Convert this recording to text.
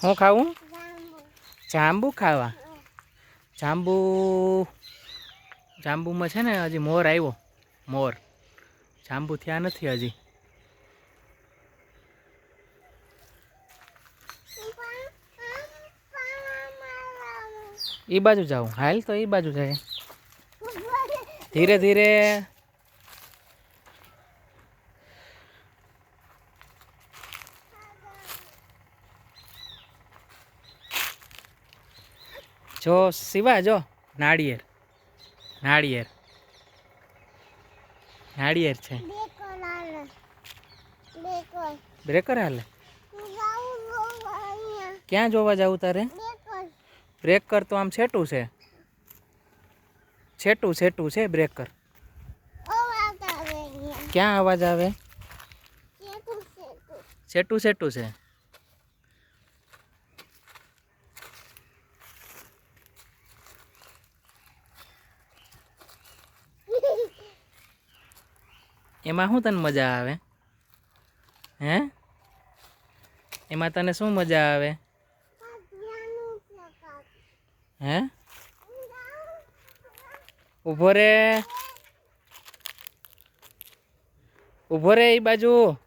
હું ખાવું? જાંબુ ખાવા. જાંબુમાં છે ને હજી મોર આવ્યો. મોર જાંબુ થયા નથી હજી. એ બાજુ જાઉં. હાલ તો એ બાજુ જાય. ધીરે ધીરે. જો શિવા જો નાળિયેર નાળિયેર નાળિયેર છે. બ્રેકર હાલે. ક્યાં જોવા જાવું તારે? બ્રેકર તો આમ છેટું છે. છેટું છેટું છે બ્રેકર. ક્યાં અવાજ આવે? છેટું છેટું છે. એમાં શું તને મજા આવે? હે? એમાં તને શું મજા આવે? હે? ઊભો રે. ઊભો રે એ બાજુ.